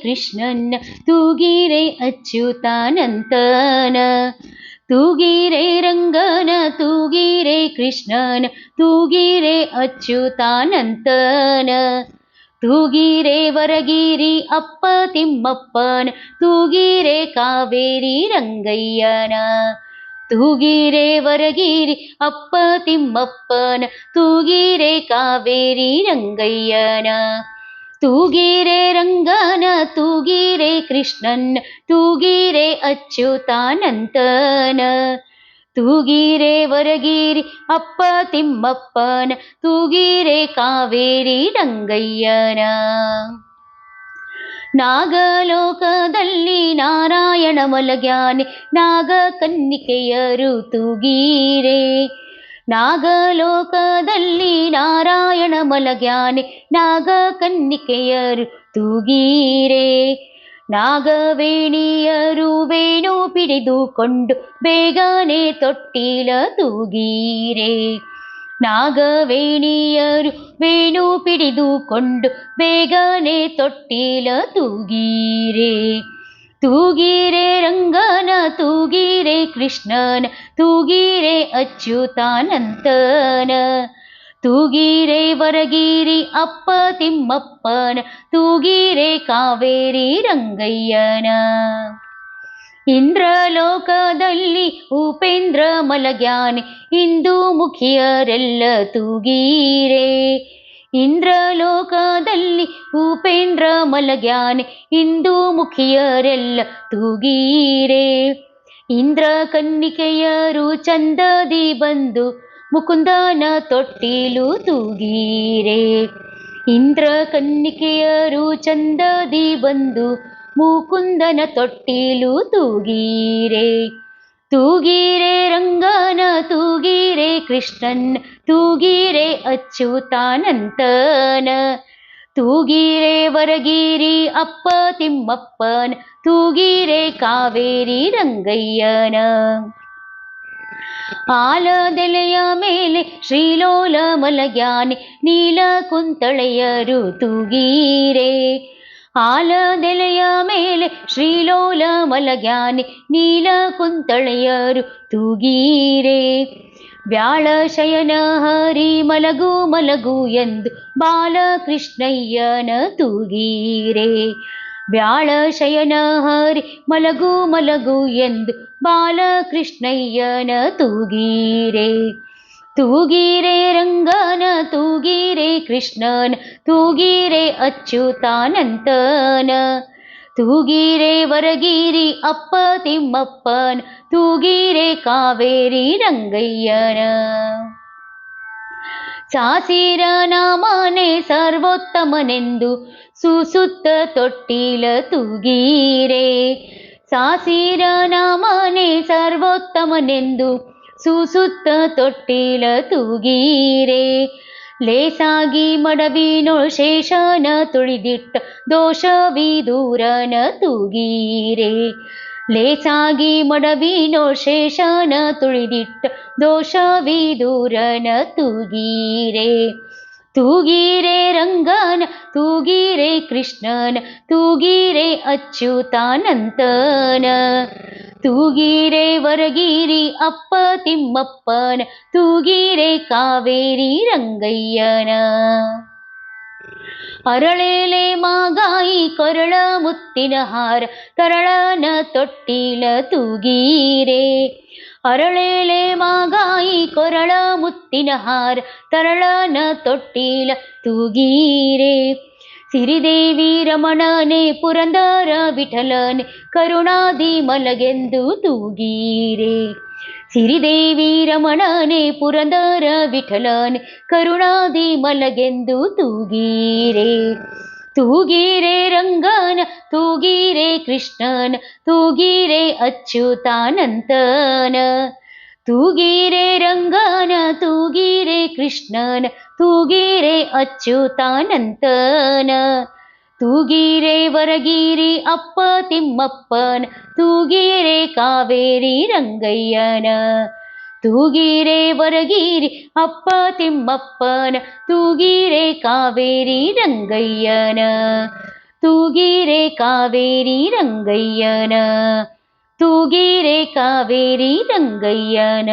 ಕೃಷ್ಣನ್ನ ತೂಗಿರೆ ಅಚ್ಯುತಾನಂತನ ತೂಗಿರೆ ರಂಗನ ತೂಗಿರೆ ಕೃಷ್ಣನ ತೂಗಿರೆ ಅಚ್ಯುತಾನಂತನ ತೂಗಿರೆ ವರಗಿರಿ ಅಪ್ಪ ತಿಮ್ಮಪ್ಪನ ತೂಗಿರೆ ಕಾವೇರಿ ರಂಗಯ್ಯನ ತೂಗಿರೆ ವರಗಿರಿ ಅಪ್ಪ ತಿಮ್ಮಪ್ಪನ ತೂಗಿರೆ ಕಾವೇರಿ ರಂಗಯ್ಯನ ತೂಗಿರೆ ರಂಗನ ತೂಗಿರೆ ಕೃಷ್ಣನ್ನ ತೂಗಿರೆ ಅಚ್ಯುತಾನಂತನ ತೂಗಿರೆ ವರಗಿರಿ ಅಪ್ಪ ತಿಮ್ಮಪ್ಪನ ತೂಗಿರೆ ಕಾವೇರಿ ರಂಗಯ್ಯನ ನಾಗಲೋಕದಲ್ಲಿ ನಾರಾಯಣ ಮಲಗ್ಯಾನೆ ನಾಗ ಕನ್ನಿಕೆಯರು ತೂಗಿರೆ ನಾಗಲೋಕದಲ್ಲಿ ನಾರಾಯಣ ಮಲಗ್ಯಾನೆ ನಾಗ ಕನ್ನಿಕೆಯರು ತೂಗಿರೆ ನಾಗವೇಣಿಯರು ವೇಣು ಪಿಡಿದುಕೊಂಡು ಬೇಗನೆ ತೊಟ್ಟಿಲ ತೂಗಿರೆ ನಾಗವೇಣಿಯರು ವೇಣು ಪಿಡಿದುಕೊಂಡು ಬೇಗನೆ ತೊಟ್ಟಿಲ ತೂಗಿರೆ ತೂಗಿರೆ ರಂಗನ ತೂಗಿರೆ ಕೃಷ್ಣನ ತೂಗಿರೆ ಅಚ್ಯುತಾನಂತನ ತೂಗಿರೆ ವರಗಿರಿ ಅಪ್ಪ ತಿಮ್ಮಪ್ಪನ ತೂಗಿರೆ ಕಾವೇರಿ ರಂಗಯ್ಯನ ಇಂದ್ರಲೋಕದಲ್ಲಿ ಉಪೇಂದ್ರ ಮಲಗ್ಯಾನೆ ಇಂದು ಮುಖಿಯರೆಲ್ಲ ತೂಗಿರೆ ಇಂದ್ರಲೋಕದಲ್ಲಿ ಉಪೇಂದ್ರ ಮಲಗ್ಯಾನೆ ಇಂದು ಮುಖಿಯರೆಲ್ಲ ತೂಗಿರೆ ಇಂದ್ರ ಕನ್ನಿಕೆಯರು ಚಂದದಿ ಬಂದು ಮುಕುಂದನ ತೊಟ್ಟಿಲು ತೂಗಿರೆ ಇಂದ್ರ ಕನ್ನಿಕೆಯರು ಚಂದದಿ ಬಂದು ಮುಕುಂದನ ತೊಟ್ಟಿಲು ತೂಗಿರೆ ತೂಗಿರೆ ರಂಗನ ತೂಗಿರೆ ಕೃಷ್ಣನ್ ತೂಗಿರೆ ಅಚ್ಯುತಾನಂತನ ತೂಗಿರೆ ವರಗಿರಿ ಅಪ್ಪ ತಿಮ್ಮಪ್ಪನ ತೂಗಿರೆ ಕಾವೇರಿ ರಂಗಯ್ಯನ ಆಲದೆಲೆಯ ಮೇಲೆ ಶ್ರೀಲೋಲ ಮಲಗ್ಯಾನೆ ನೀಲ ಕುಂತಳೆಯರು ತೂಗಿರೆ ಆಲದೆಲೆಯ ಮೇಲೆ ಶ್ರೀಲೋಲ ಮಲಗ್ಯಾನೆ ನೀಲ ಕುಂತಳೆಯರು ತೂಗಿರೆ ವ್ಯಾಳ ಶಯನ ಹರಿ ಮಲಗು ಮಲಗು ಎಂದು ಬಾಲಕೃಷ್ಣಯ್ಯನ ತೂಗಿರೆ ವ್ಯಾಳ ಶಯನ ಹರಿ ಮಲಗು ಮಲಗು ಎಂದು ಬಾಲಕೃಷ್ಣಯ್ಯನ ತೂಗಿರೆ ತೂಗಿರೆ ರಂಗನ ತೂಗಿರೆ ಕೃಷ್ಣನ ತೂಗಿರೆ ಅಚ್ಯುತಾನಂತನ ತೂಗಿರೆ ವರಗಿರಿ ಅಪ್ಪ ತಿಮ್ಮಪ್ಪನ ತೂಗಿರೆ ಕಾವೇರಿ ರಂಗಯ್ಯನ ಸಾಸಿರ ನಾಮನೆ ಸರ್ವೋತ್ತಮನೆಂದು ಸುಸುತ್ತ ತೊಟ್ಟಿಲ ತೂಗಿರೆ ಸಾಸಿರ ನಾಮನೆ ಸರ್ವೋತ್ತಮನೆಂದು ಸುಸುತ್ತ ತೊಟ್ಟಿಲ ತೂಗಿರೆ ಲೇಸಾಗಿ ಮಡವಿನೋ ಶೇಷನ ತುಳಿದಿಟ್ಟ ದೋಷವಿದೂರನ ತೂಗಿರೆ ಲೇಸಾಗಿ ಮಡವಿನೋ ಶೇಷನ ತುಳಿದಿಟ್ಟ ದೋಷವಿದೂರನ ತೂಗಿರೆ ತೂಗಿರೆ ರಂಗನ ತೂಗಿರೆ ಕೃಷ್ಣನ ತೂಗಿರೆ ಅಚ್ಯುತಾನಂತನ ತೂಗಿರೆ ವರಗಿರಿ ಅಪ್ಪ ತಿಮ್ಮಪ್ಪನ ತೂಗಿರೆ ಕಾವೇರಿ ರಂಗಯ್ಯನ ಅರಳೆಲೆ ಮಾಗಾಯಿ ಕೊರಳ ಮುತ್ತಿನ ಹಾರ ತರಳನ ತೊಟ್ಟಿಲ ತೂಗಿರೆ ಅರಳೆಲೆ ಮಾಗಾಯಿ ಕೊರಳ ಮುತ್ತಿನ ಹಾರ ತರಳನ ತೊಟ್ಟಿಲ ತೂಗಿರೆ ಸಿರಿದೇವಿ ರಮಣನೆ ಪುರಂದರ ವಿಠಲನೆ ಕರುಣಾದಿ ಮಲಗೆಂದು ತೂಗಿರೆ ಸಿರಿದೇವಿ ರಮಣನೆ ಪುರಂದರ ವಿಠಲನೆ ಕರುಣಾದಿ ಮಲಗೆಂದು ತೂಗಿರೆ ತೂಗಿರೆ ರಂಗನ ತೂಗಿರೆ ಕೃಷ್ಣನ ತೂಗಿರೆ ಅಚ್ಯುತಾನಂತನ ತೂಗಿರೆ ರಂಗನ ತೂಗಿರೆ ಕೃಷ್ಣನ ತೂಗಿರೆ ಅಚ್ಯುತಾನಂತನ ತೂಗಿರೆ ವರಗಿರಿ ಅಪ್ಪ ತಿಮ್ಮಪ್ಪನ ತೂಗಿರೆ ಕಾವೇರಿ ರಂಗಯ್ಯನ ತೂಗಿರೆ ವರಗಿರಿ ಅಪ್ಪ ತಿಮ್ಮಪ್ಪನ ತೂಗಿರೆ ಕಾವೇರಿ ರಂಗಯ್ಯನ ತೂಗಿರೆ ಕಾವೇರಿ ರಂಗಯ್ಯನ ತೂಗಿರೆ ಕಾವೇರಿ ರಂಗಯ್ಯನ.